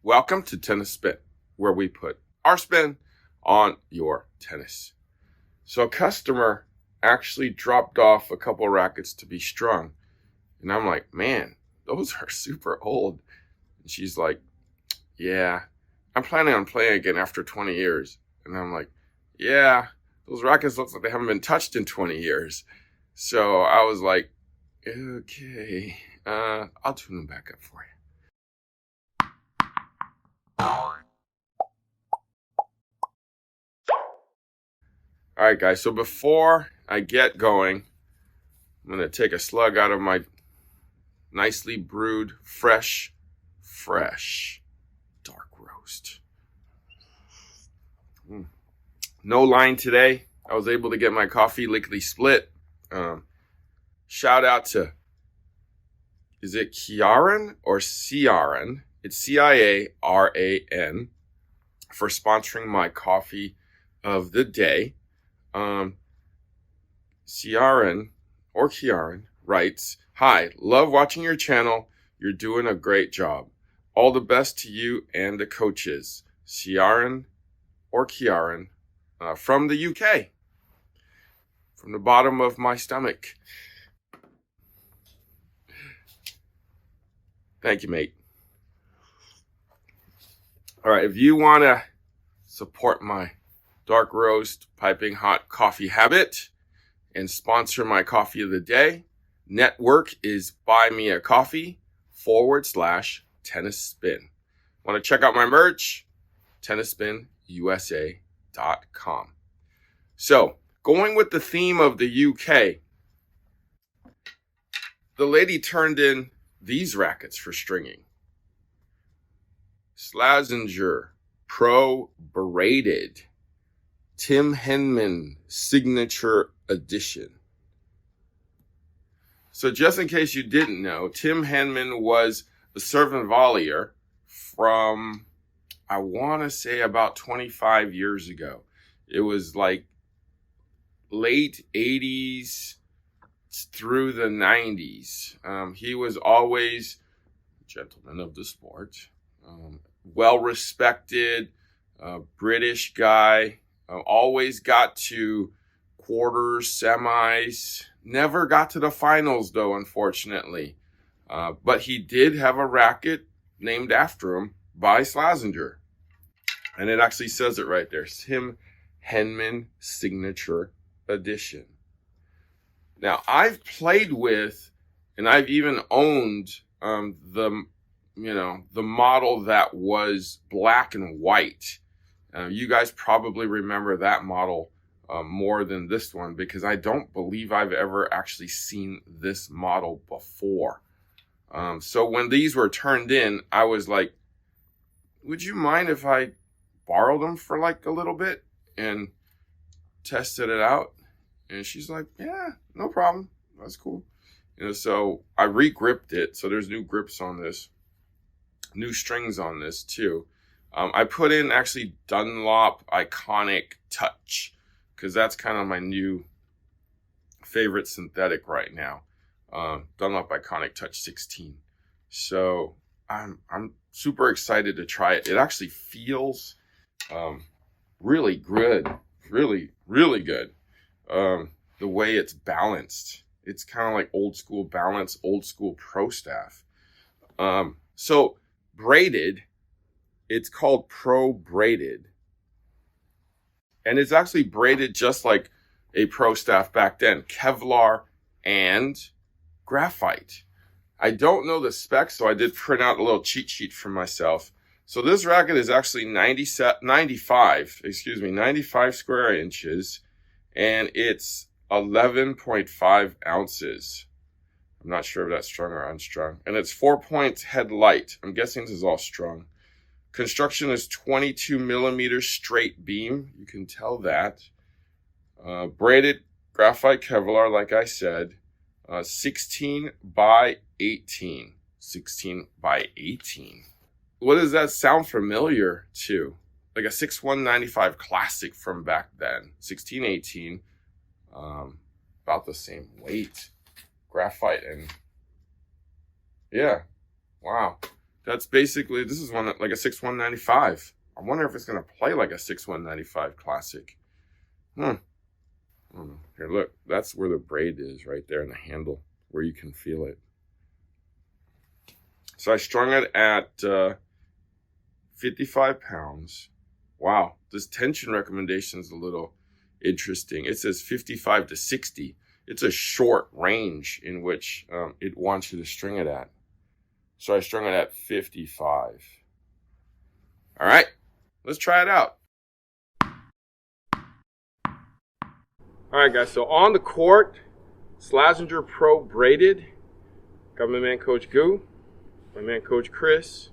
Welcome to Tennis Spin, where we put our spin on your tennis. So a customer actually dropped off a couple rackets to be strung. And I'm like, man, those are super old. And she's like, yeah, I'm planning on playing again after 20 years. And I'm like, yeah, those rackets look like they haven't been touched in 20 years. So I was like, okay, I'll tune them back up for you. All right, guys, so before I get going, I'm going to take a slug out of my nicely brewed, fresh dark roast. No line today. I was able to get my coffee lickety split. Shout out to, is it Ciaran or Ciaran? It's Ciaran for sponsoring my coffee of the day. Ciaran writes, "Hi, love watching your channel. You're doing a great job. All the best to you and the coaches." Ciaran from the UK. From the bottom of my stomach. Thank you, mate. All right, if you want to support my dark roast, piping hot coffee habit and sponsor my coffee of the day, network is buymeacoffee.com/tennis spin. Want to check out my merch? tennisspinusa.com. So, going with the theme of the UK, the lady turned in these rackets for stringing. Slazenger Pro Braided Tim Henman Signature Edition. So just in case you didn't know, Tim Henman was a servant volleyer from, I want to say, about 25 years ago. It was like late 80s through the 90s. He was always a gentleman of the sport, well-respected, British guy, always got to quarters, semis, never got to the finals though, unfortunately. But he did have a racket named after him by Slazenger. And it actually says it right there, Tim Henman Signature Edition. Now, I've played with, and I've even owned the model that was black and white. You guys probably remember that model more than this one, because I don't believe I've ever actually seen this model before. So when these were turned in, I was like, would you mind if I borrowed them for like a little bit and tested it out? And she's like, yeah, no problem. That's cool. So I re-gripped it. So there's new grips on this, new strings on this too. I put in actually Dunlop Iconic Touch, because that's kind of my new favorite synthetic right now. Dunlop Iconic Touch 16. So I'm super excited to try it. It actually feels really good, really good. The way it's balanced, it's kind of like old school balance, old school pro staff. So braided, it's called Pro Braided, and it's actually braided just like a pro staff back then, Kevlar and graphite. I don't know the specs, so I did print out a little cheat sheet for myself. So this racket is actually 95 square inches, and it's 11.5 ounces. I'm not sure if that's strung or unstrung. And it's 4 points head light. I'm guessing this is all strung. Construction is 22 millimeters straight beam. You can tell that. Braided graphite Kevlar, like I said. 16 by 18. 16 by 18. What does that sound familiar to? Like a 6195 classic from back then. 1618. About the same weight. Graphite and... yeah. Wow. That's basically, this is one like a 6195. I wonder if it's going to play like a 6195 Classic. I don't know. Here, look. That's where the braid is, right there in the handle, where you can feel it. So I strung it at 55 pounds. Wow. This tension recommendation is a little interesting. It says 55 to 60. It's a short range in which it wants you to string it at. So I strung it at 55. All right. Let's try it out. All right, guys. So on the court, Slazenger Pro Braided. Got my man, Coach Goo. My man, Coach Chris.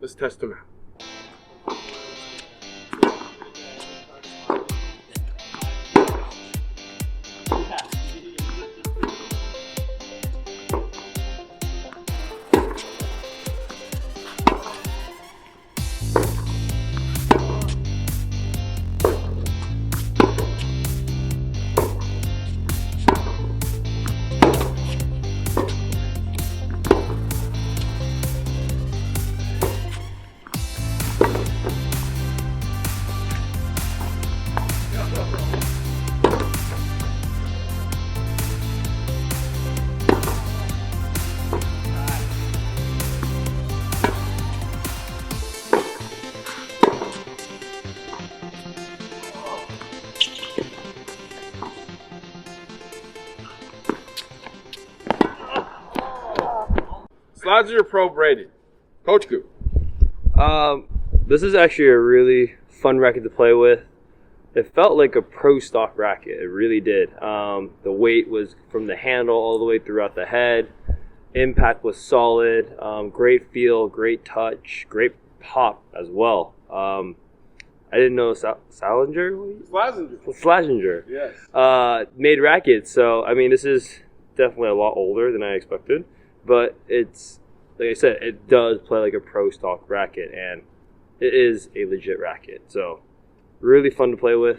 Let's test them out. Slazenger Pro Braided. Coach Goo. This is actually a really fun racket to play with. It felt like a pro stock racket. It really did. The weight was from the handle all the way throughout the head. Impact was solid. Great feel, great touch, great pop as well. I didn't know Slazenger? Slazenger. Yes. Made rackets. So, I mean, this is definitely a lot older than I expected. But it's, like I said, it does play like a pro stock racket, and it is a legit racket. So, really fun to play with.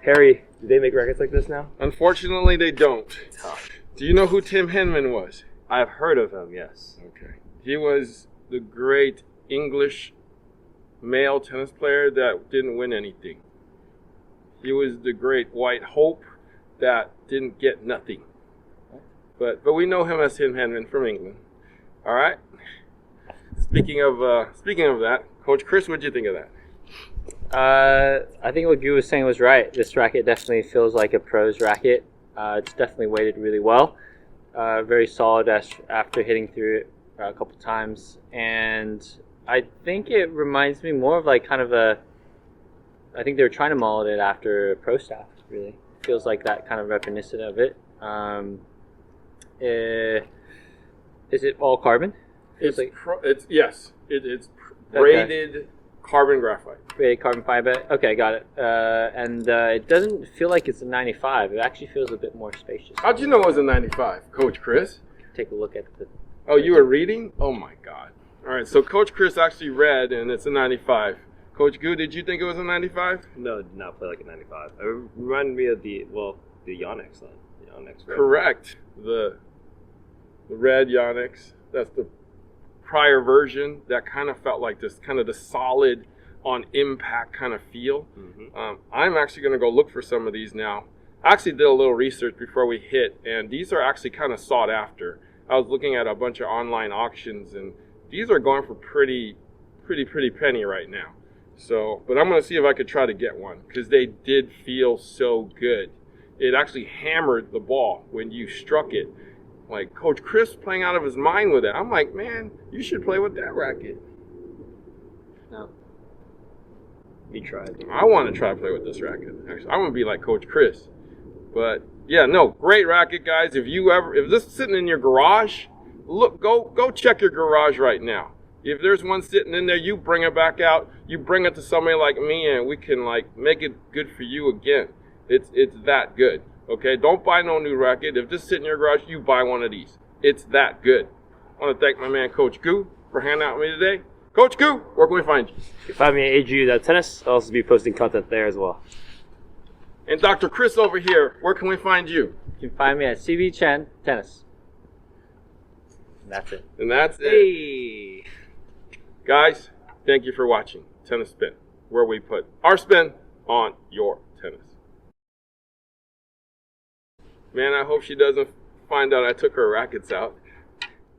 Harry, do they make rackets like this now? Unfortunately, they don't. Tough. Do you know who Tim Henman was? I've heard of him, yes. Okay. He was the great English male tennis player that didn't win anything. He was the great white hope that didn't get nothing. But we know him as Tim Henman from England. All right. Speaking of that, Coach Chris, what did you think of that? I think what Goo was saying was right. This racket definitely feels like a pro's racket. It's definitely weighted really well. Very solid after hitting through it a couple times. And I think it reminds me more of like kind of I think they were trying to mold it after a pro staff, really. Feels like that kind of reminiscent of it. Is it all carbon? It's braided carbon graphite. Braided carbon fiber. Okay, got it. And it doesn't feel like it's a 95. It actually feels a bit more spacious. How'd you know it was a 95, Coach Chris? Take a look at the... Oh, you were reading? Oh, my God. All right, so Coach Chris actually read, and it's a 95. Coach Goo, did you think it was a 95? No, it did not play like a 95. It reminded me of the Yonex then. The Yonex red. Correct. The red Yonex. That's the prior version that kind of felt like this, kind of the solid on impact kind of feel. Mm-hmm. I'm actually going to go look for some of these now. I actually did a little research before we hit, and these are actually kind of sought after. I was looking at a bunch of online auctions, and these are going for pretty penny right now. So, but I'm going to see if I could try to get one, because they did feel so good. It actually hammered the ball when you struck it. Like Coach Chris playing out of his mind with it. I'm like, man, you should play with that racket. No. Me try it. I want to try to play with this racket. Actually, I want to be like Coach Chris. But yeah, no, great racket, guys. If this is sitting in your garage, look, go check your garage right now. If there's one sitting in there, you bring it back out. You bring it to somebody like me, and we can like make it good for you again. It's that good. Okay, don't buy no new racket. If this is sitting in your garage, you buy one of these. It's that good. I want to thank my man, Coach Goo, for hanging out with me today. Coach Goo, where can we find you? You can find me at AGU.tennis. I'll also be posting content there as well. And Dr. Chris over here, where can we find you? You can find me at CB Chen Tennis. And that's it. And that's it. Hey! Guys, thank you for watching Tennis Spin, where we put our spin on your tennis. Man, I hope she doesn't find out I took her rackets out.